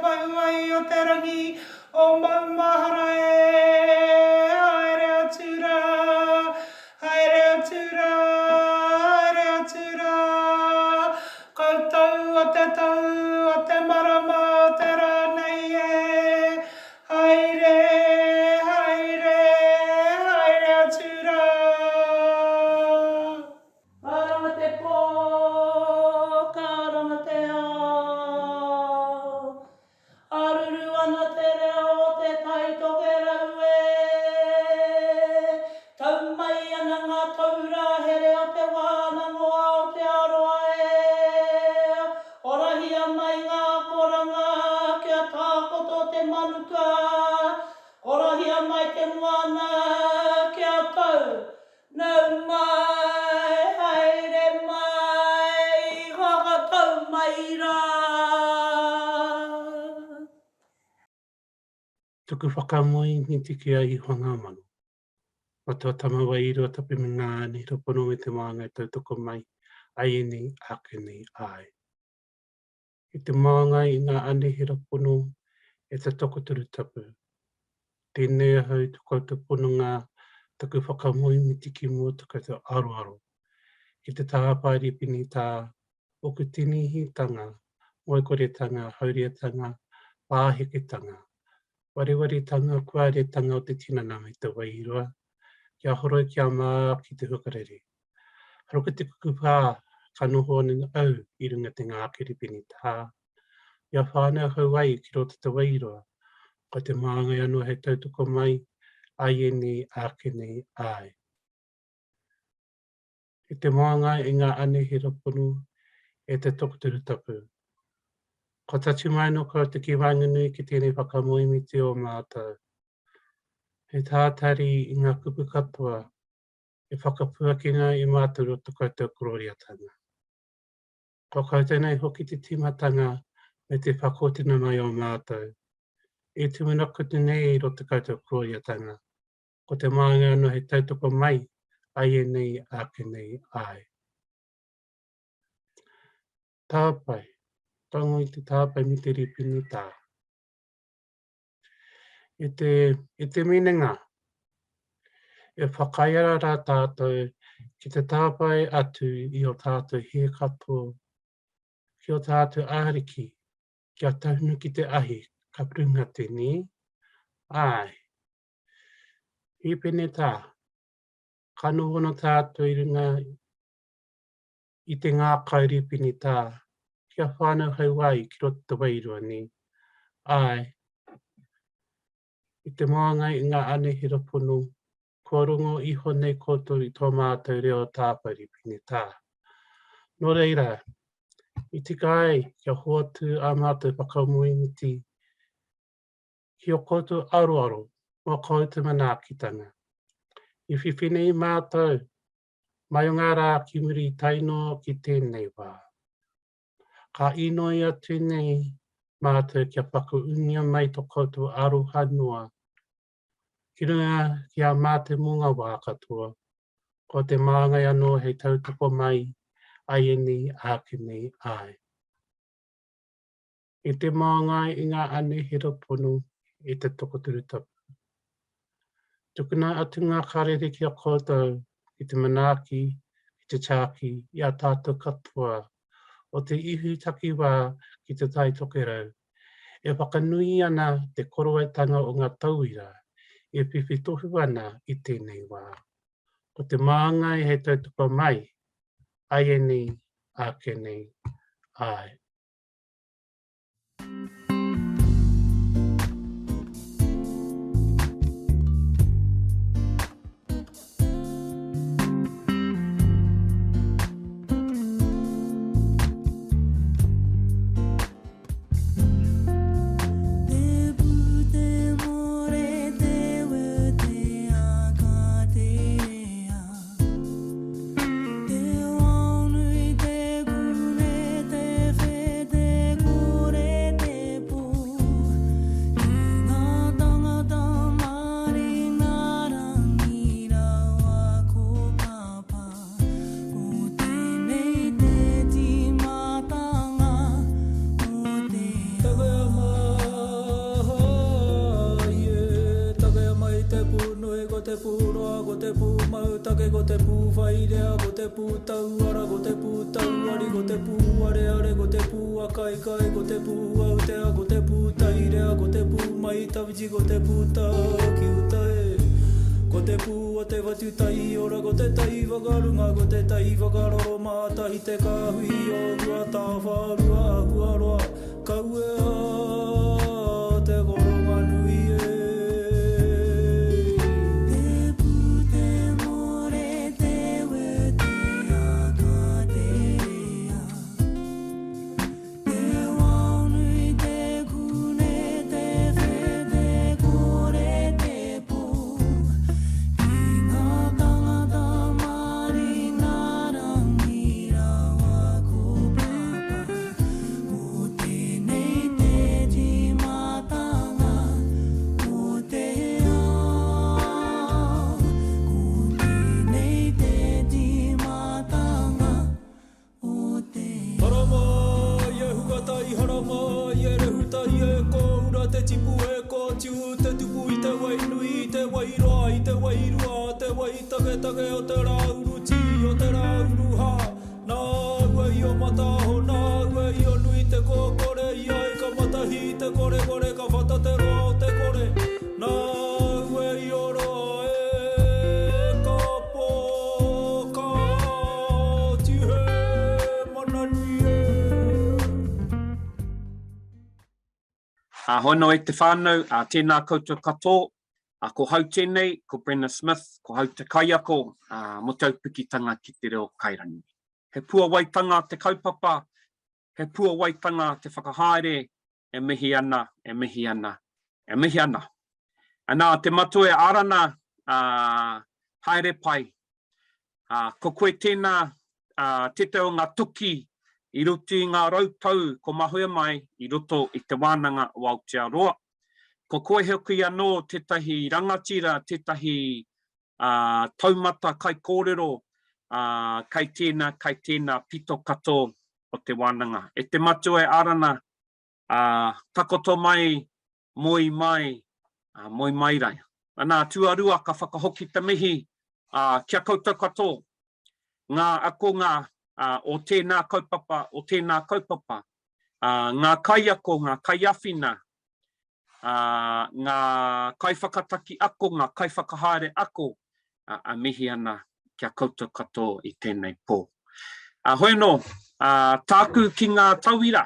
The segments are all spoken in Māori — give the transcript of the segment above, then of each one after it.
Puāwai o te rangi o maumahara haere atura, haere atura, haere atura. Koutou o te tau o te marama o te rānei haere, haere, haere atura. Karama te pō, karama te ao. Aruru ana te reo o te tai Tokerau Tau mai ana ngā tauira here o te wānangoa o te aroa Orahia mai ngā koranga kia tākoto te manuka. Orahia mai te moana kia tau. Nau mai, haere mai, whakatau mai rā. Tuku whakamoi ni tiki ai honga manu. O tō tamawa i roa tape me ngā ni ropono me te maanga e tautoko mai. Ai nei, ake nei, ai. I te maanga i ngā ane he ropono e te toko turu tapu. Tēnei ahau tuko te pono ngā tuku whakamoi mi tiki mua tuka te aroaro. I te tāpāri pini tā oku tinihi tanga, moikoretanga, haureatanga, pāheketanga. Wareware-tanga, kuare-tanga o te tinana me te wairoa. Kia horo kia mā ki te hukarere. Haroka te kukupā, ka noho anu au i runga te ngā kiripini tā. Ia whānau hau ai ki rota te wairoa. Ko te māngai anō he tautoko mai, ai e nei, ake nei, ai. I te māngai i ngā ane he raponu e te tokoturu tapu. Ko tachi mai no ko te kiwanganui ki tēnei whakamoi mi te o mātou. He tātari i ngā kupu katoa, e whakapuakina i mātou o te koutou kororiatanga. Ko koutou nei hoki te timatanga me te whakotina mai o mātou. E tumuna kutu nei i ro te koutou kororiatanga. Ko te māngai anō he tautoko mai, ai e nei, ake nei, ai. Tāpai. Tango i te tāpai mi te ripini tā. E te minenga, e whakaiara rā tātou ki te tāpai atu i o tātou he kapo, ki o tātou āriki, kia taunu ki te ahi, ka prunga te ni, ai. I pene tā, ka nohono tātou i runga i te ngā kairipini tā, kia whānau hau ai ki roto te wairua ni. Ai, i te māngai i ngā ane he rapono, kua rongo iho nei koto i tō mātou reo tāpari pini tā. Nō reira, i tika ai kia hoatu a mātou whakamuimiti, ki o koto aroaro, mō koutou manaakitanga. I whiwhinei mātou, mai o ngā rā ki muri taino ki tēnei wā. Ka inoi atu nei mātou kia whakaungia mai tō koutou aroha noa. Ki runga ki a mātou munga wā katoa, ko te māngai anō hei tautoko mai, ai e nei, ake nei, ai. I te māngai i ngā ane he rapono i te tokoturu tapu. Tukuna atu ngā karere ki a koutou, ki te manaaki, ki te chāki, i a tātou katoa, o te ihu takiwā ki te tai Tokerau. E whakanui ana te koroetanga o ngā tauira, e whiwhi tohu ana i tēnei wā. Ko te māngai he tautoko mai, ai e nei, ake nei, ai. Te go te pū mautake, go te pū whairea, go te pū tauara, go te pū tauari, go te pū areare, go te pū akaikai, go te pū autea, go te pū tairea, go te pū mai tawiti, go te pū taki utae. Ko te pū o te watu tai ora, go te tai whakarunga, go te tai whakaroro mātahi te kāhui o rua tāwhārua a kuaroa, kauea te koronga nui e. Hono e te whānau, tēnā koutou katoa, ko hau tēnei, ko Brenna Smith, ko hau te kaiako, mo taupukitanga ki te reo kairangi. He puawaitanga te kaupapa, he puawaitanga te whakahaere, e mihi ana, e mihi ana, e mihi ana. Anā te matua e arana, haere pai. Ko koe tēnā, te teo ngā tuki, I roto I ngā rautau ko mahuia mai I roto I te wānanga o Aotearoa. Ko koe hoki anō tētahi rangatira, tētahi taumata kai kōrero, kai tēnā pito kato o te wānanga. E te matua e arana, takoto mai, moi mai rai. Anā tuarua ka whakahoki te mihi, kia koutou katoa. Ngā ako ngā o tēnā kaupapa, ngā kaiako, ngā kaiawhina, ngā kaiwhakataki ako, ngā kaiwhakahaere ako, a mihi ana kia koutou katoa I tēnei pō. Hoi no, tāku ki ngā tauira,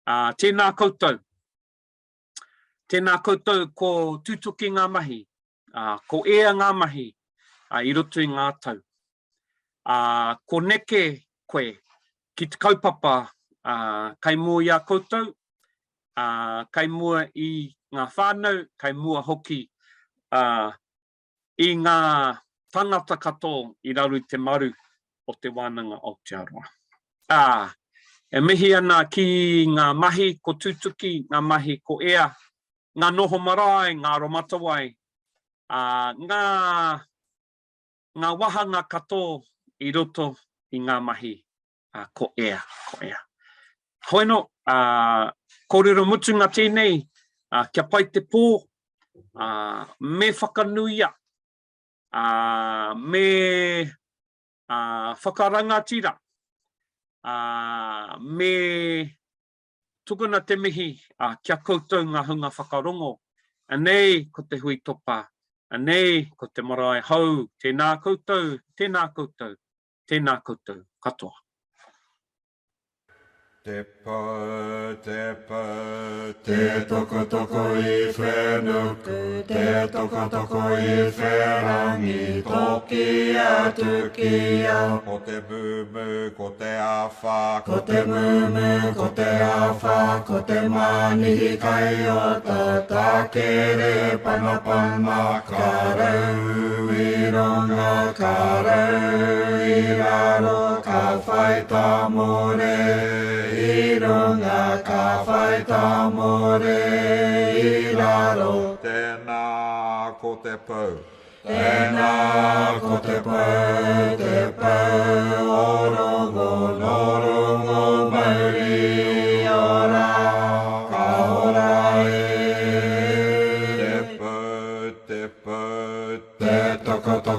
tēnā koutou. Tēnā koutou ko tūtuki ngā mahi, ko ea ngā mahi, I roto I ngā tau. Ko neke koe ki te kaupapa kai mua ia koutou, kai mua I ngā whānau, kai mua hoki I ngā tangata katoa I raru te maru o te wānanga o Aotearoa. E mihi ana ki ngā mahi ko tūtuki, ngā mahi ko ea, ngā noho marae, ngā romatawai, ngā wahanga katoa I roto I ngā mahi ko ea. Hoi no, kōrero mutunga tēnei, kia pai te pō, me whakanuia, me whakarangatira, me tukuna te mihi, kia koutou ngā hunga whakarongo. Anei ko te hui topa, anei ko te marae hau, tēnā koutou, tēnā koutou katoa. Te pau, te toko I whenuku, te toko I wherangi, toki atu kia. Ko te mumu, ko te awha, ko te mumu, ko te awha, ko te manihi kai o ta takere panapana, karau I ronga, karau I raro, ka whai tā more. I runga ka whai tā more I raro. Tēnā ko te pau. Tēnā ko te pau, o rongo mauri ora, ka ora e. Te pau, te toko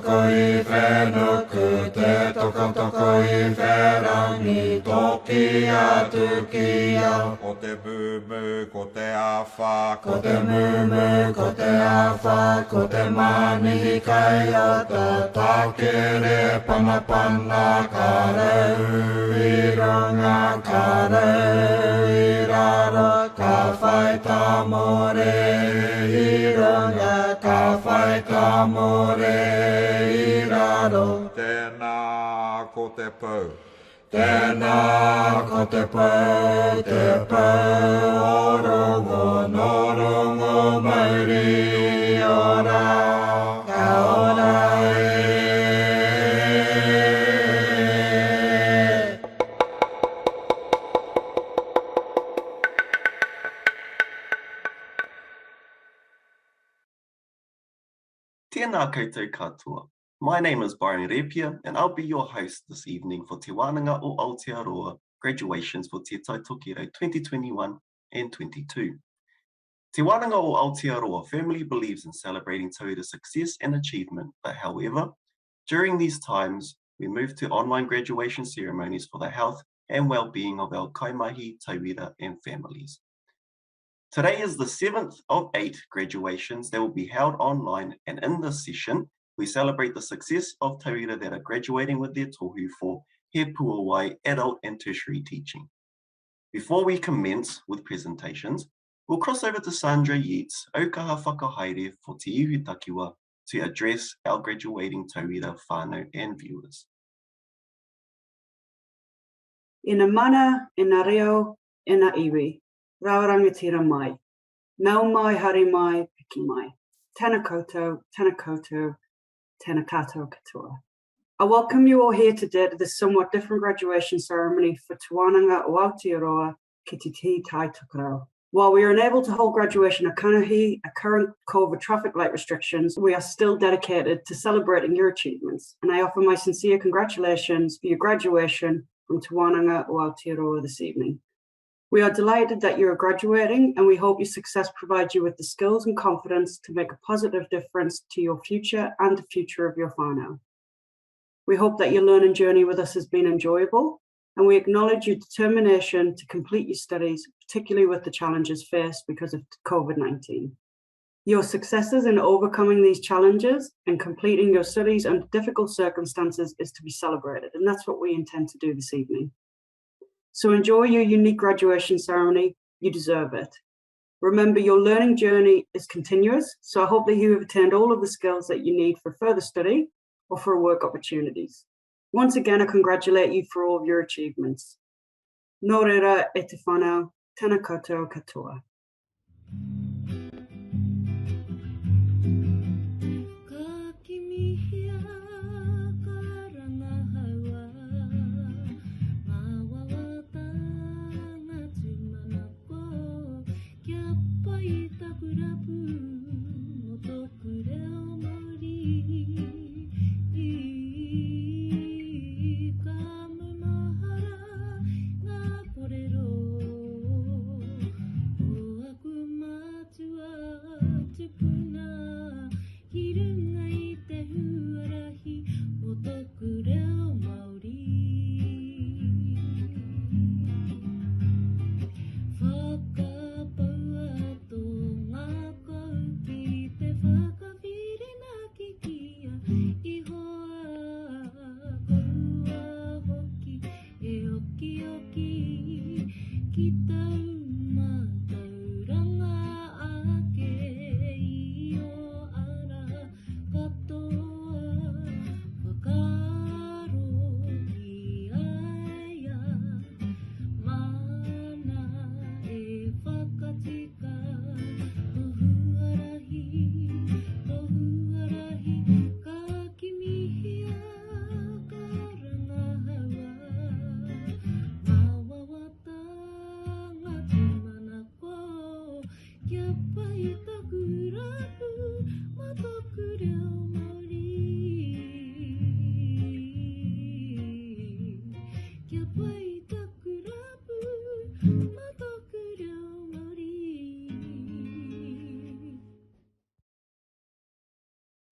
ki atu ki a. Ko te mumu, ko te awha, ko te mumu, ko te awha, ko te manihi kai o te tākere panapana ka rau i runga ka rau i raro ka whai tā more i runga ka whai tā more i raro. Tēnā ko te pau. Tēnā ko te pau, o rongo, no rongo mauri ora, ka ora e. Tēnā koutou katoa. My name is Byron Repia, and I'll be your host this evening for Te Wānanga o Aotearoa graduations for Te Tai Tokerau 2021 and 22. Te Wānanga o Aotearoa firmly believes in celebrating tauira success and achievement, but however, during these times, we move to online graduation ceremonies for the health and well-being of our kaimahi, tauira, and families. Today is the 7th of 8 graduations that will be held online, and in this session, we celebrate the success of tauira that are graduating with their tohu for He Puāwai Adult and Tertiary Teaching. Before we commence with presentations, we'll cross over to Sandra Yates, Aukaha Whakahaere for Te Iwi Takiwa, to address our graduating tauira whānau and viewers. Ina mana, ina reo, ina iwi, raurangatira mai. Nau mai, hari mai, piki mai. Tēnā koutou, tēnā katoa katoa. I welcome you all here today to this somewhat different graduation ceremony for Te Wānanga o Aotearoa ki Te Tai Tokerau. While we are unable to hold graduation at Kanohi, at current COVID traffic light restrictions, we are still dedicated to celebrating your achievements, and I offer my sincere congratulations for your graduation from Te Wānanga o Aotearoa this evening. We are delighted that you are graduating, and we hope your success provides you with the skills and confidence to make a positive difference to your future and the future of your whānau. We hope that your learning journey with us has been enjoyable, and we acknowledge your determination to complete your studies, particularly with the challenges faced because of COVID-19. Your successes in overcoming these challenges and completing your studies under difficult circumstances is to be celebrated, and that's what we intend to do this evening. So enjoy your unique graduation ceremony. You deserve it. Remember, your learning journey is continuous, so I hope that you have attained all of the skills that you need for further study or for work opportunities. Once again, I congratulate you for all of your achievements. Nō reira e te whanau, tēnā koutou katoa.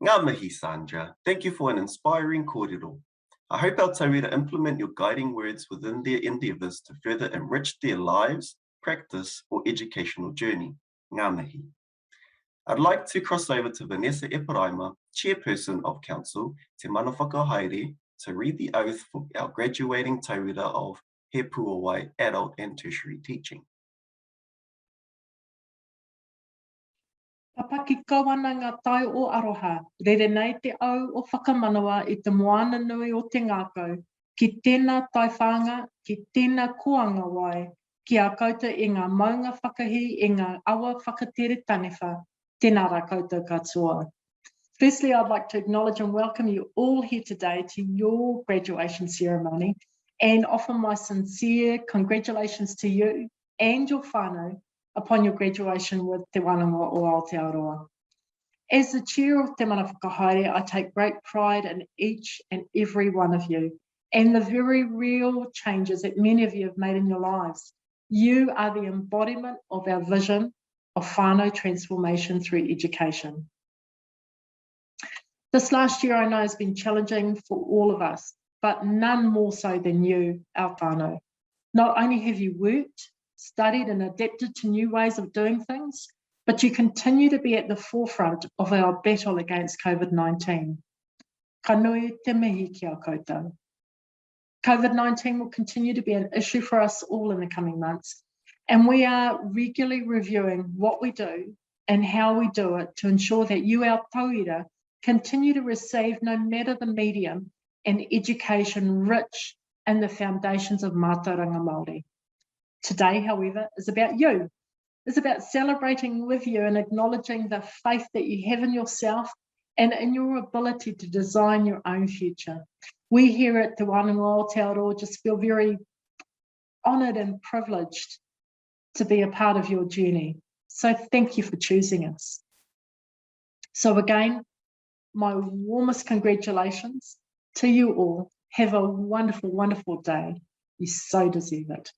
Ngā mihi, Sandra. Thank you for an inspiring kōrero. I hope our tauira implement your guiding words within their endeavours to further enrich their lives, practice, or educational journey. Ngā mihi. I'd like to cross over to Vanessa He Puāwai, Chairperson of Council, Te Mana Whakahaere, to read the oath for our graduating tauira of He Puāwai Adult and Tertiary Teaching. Papaki kawana ngā tai o aroha, rere nei te au o whakamanawa I te moana nui o te ngākau, ki tēnā tai whanga, ki tēnā kuanga wai, ki a koutou I ngā maunga whakahi, I ngā awa whakatere tanewha, tēnā rā koutou katoa. Firstly, I'd like to acknowledge and welcome you all here today to your graduation ceremony and offer my sincere congratulations to you and your whānau upon your graduation with Te Wānanga o Aotearoa. As the chair of Te Mana Whakahaere, I take great pride in each and every one of you and the very real changes that many of you have made in your lives. You are the embodiment of our vision of whānau transformation through education. This last year I know has been challenging for all of us, but none more so than you, our whānau. Not only have you worked, studied and adapted to new ways of doing things, but you continue to be at the forefront of our battle against COVID-19. Ka nui te mihi ki a koutou. COVID-19 will continue to be an issue for us all in the coming months, and we are regularly reviewing what we do and how we do it to ensure that you, our tauira, continue to receive, no matter the medium, an education rich in the foundations of mātauranga Māori. Today, however, is about you. It's about celebrating with you and acknowledging the faith that you have in yourself and in your ability to design your own future. We here at Te Wānanga o Aotearoa just feel very honoured and privileged to be a part of your journey. So thank you for choosing us. So again, my warmest congratulations to you all. Have a wonderful, wonderful day. You so deserve it.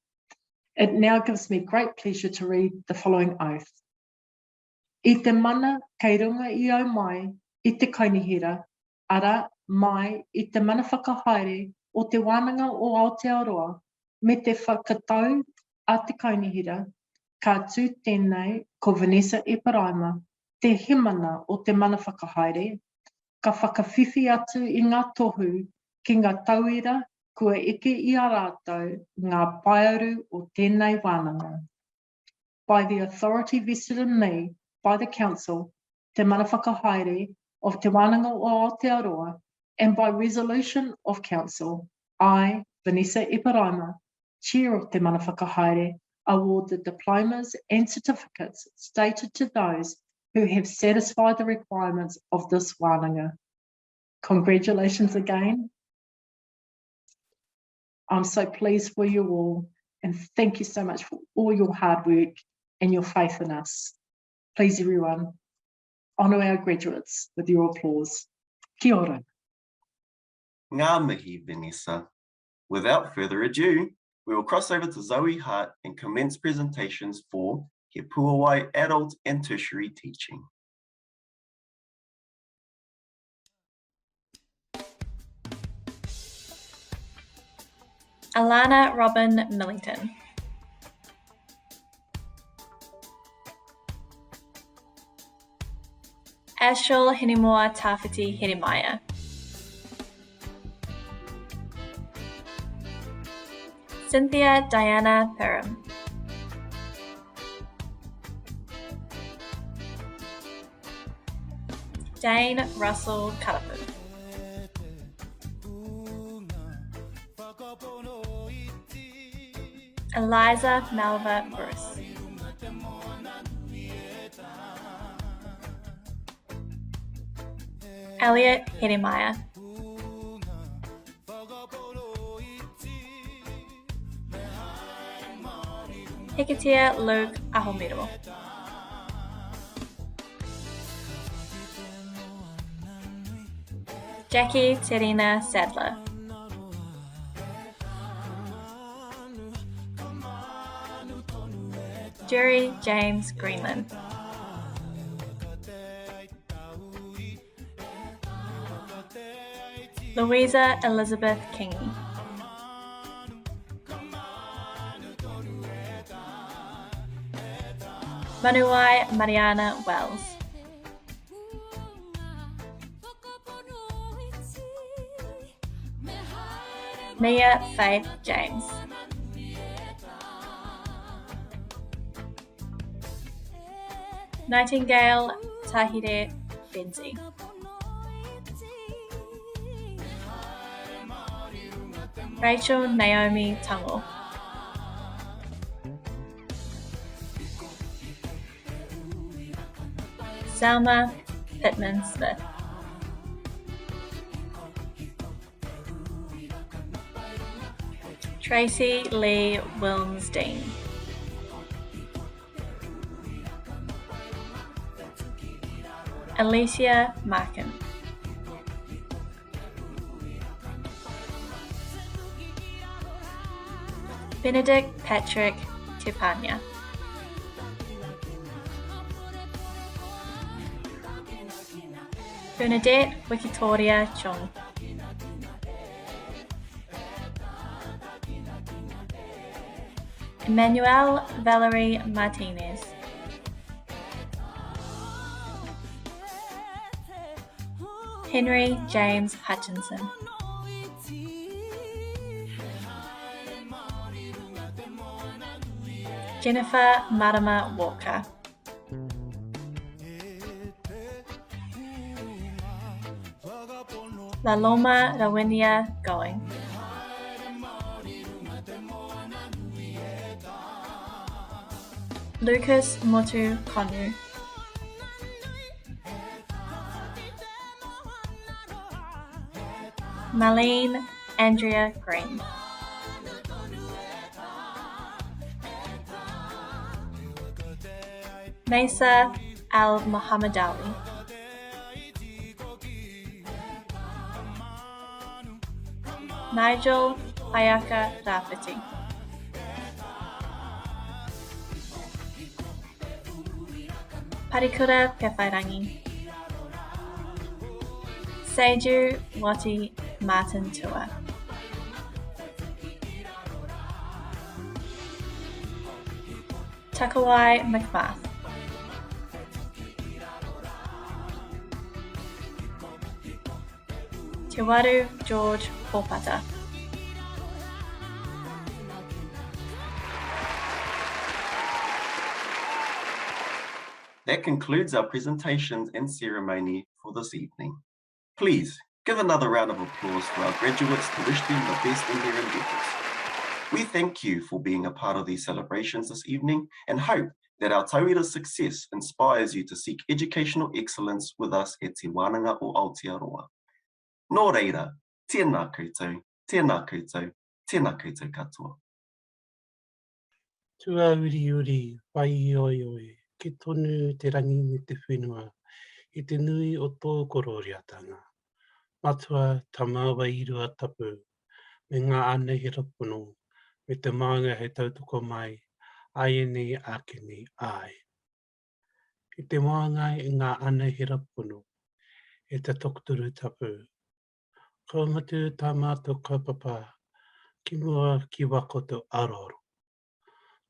It now gives me great pleasure to read the following oath. I te mana kei runga I au mai, I te kainihira, ara mai I te mana whakahaere o te wānanga o Aotearoa, me te whakatau a te kainihira, ka tū tēnei ko Vanessa He Puāwai, te himana o te mana whakahaere, ka whakawhiwhi atu I ngā tohu ki ngā tauira, kua eke I a rātou ngā paearu o tēnei wānanga. By the authority vested in me by the Council, Te Mana Whakahaere of Te Wānanga o Aotearoa, and by resolution of Council, I, Vanessa He Puāwai, Chair of Te Mana Whakahaere, award the diplomas and certificates stated to those who have satisfied the requirements of this wānanga. Congratulations again. I'm so pleased for you all, and thank you so much for all your hard work and your faith in us. Please, everyone, honour our graduates with your applause. Kia ora. Ngā mihi, Vanessa. Without further ado, we will cross over to Zoe Hart and commence presentations for He Puāwai Adult and Tertiary Teaching. Alana Robin Millington. Ashel Hinimoa Tawhiti Hirimaya. Cynthia Diana Perham. Dane Russell Cuttafu. Eliza Malva Bruce. Elliot Hirimaya. Hikatia Luke Ahomiro. Jackie Terina Sadler. Jerry James Greenland. Louisa Elizabeth Kingy. Manuai Mariana Wells. Mia Faith James. Nightingale Tahire Benzi. Rachel Naomi Tungle. Selma Pittman Smith. Tracy Lee Wilmsdean. Alicia Markin. Benedict Patrick Tupanya. Bernadette Wikitoria Chung. Emmanuel Valerie Martinez. Henry James Hutchinson. Jennifer Marama Walker. La Loma Rawinia Going. Lucas Motu Konu. Marlene Andrea Green. Mesa Al Muhammadawi. Nigel Ayaka Rafferty. Parikura Pewhairangi. Seiju Wati Martin Tua. Takawai McMath. Te Waru George Popata. That concludes our presentations and ceremony for this evening. Please give another round of applause for our graduates to wish them the best in their endeavours. We thank you for being a part of these celebrations this evening and hope that our tauira's success inspires you to seek educational excellence with us at Te Wānanga o Aotearoa. Nō reira, tēnā koutou, tēnā koutou, tēnā koutou katoa. Tua uri uri, wai oi oi, ki tonu te rangi me te whenua, i te nui o tō kororiatanga. Matua ta māua i rua tapu, me ngā anei rapono, me te maanga he tautoko mai, ai nei ake nei ai. I te maanga i ngā anei rapono, e te tokuturu tapu. Ko matu tā mātou kaupapa, ki mua ki wakoto aroro.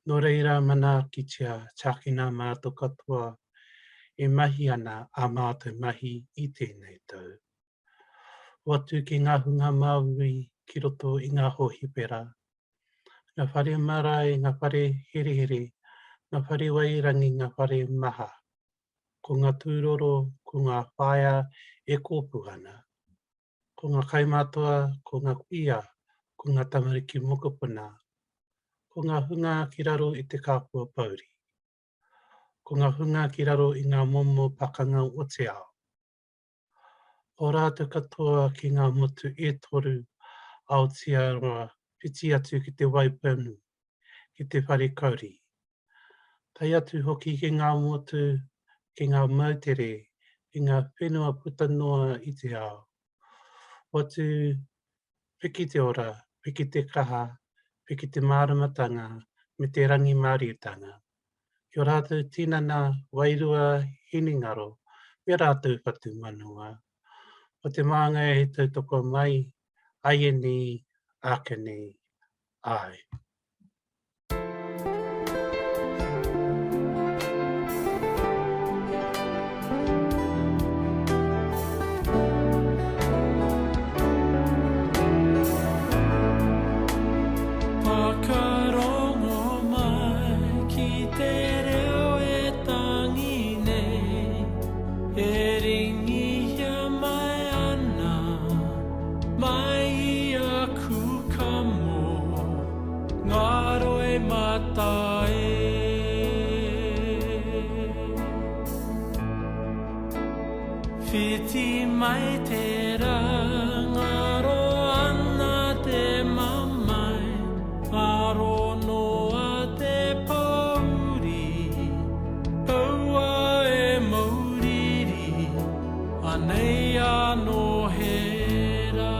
Nō reira mana ki tia tākina mātou katoa, e mahi ana a mātou mahi i tēnei tau. Watu ki ngā hunga maui ki roto i ngā hohipera. Ngā whare marae, ngā whare here here, ngā whare wairangi, ngā whare maha. Ko ngā tūroro, ko ngā whaia e kōpu ana. Ko ngā kaimatoa, ko ngā kuia, ko ngā tamariki mokopuna. Ko ngā hunga ki raro i te kāpua pauri. Ko ngā hunga ki raro i ngā momo pakanga o te ao. O rātou katoa ki ngā motu e toru Aotearoa, piti atu ki te waipunu, ki te whare kauri. Tai atu hoki ki ngā motu, ki ngā mautere, ki ngā whenua puta noa i te ao. Watu piki te ora, piki te kaha, piki te māramatanga, me te rangi māriatanga. Ki o rātou tinana, wairua, hiningaro, me rātou whatu manua. O te maanga e te toko mai, ai ni, ake ni, ai. Whakarongo mai ki te reo e tangi nei, e ringihia mai ana, mai ia kukamo, ngaro e matae. Whiti mai te rā, ngaro ana te mamai, ngaro noa te pauri, paua e mauriri, anei anō hera.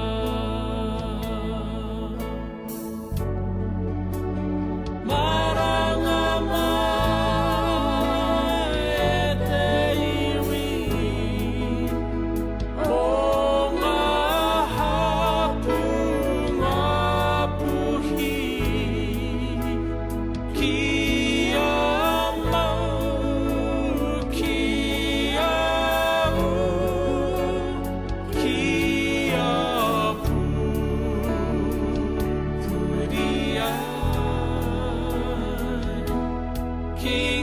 Maranga mai e te iwi, o ngā hapu ngā puhi, kia mau, kia u, kia pu, turi ai, kia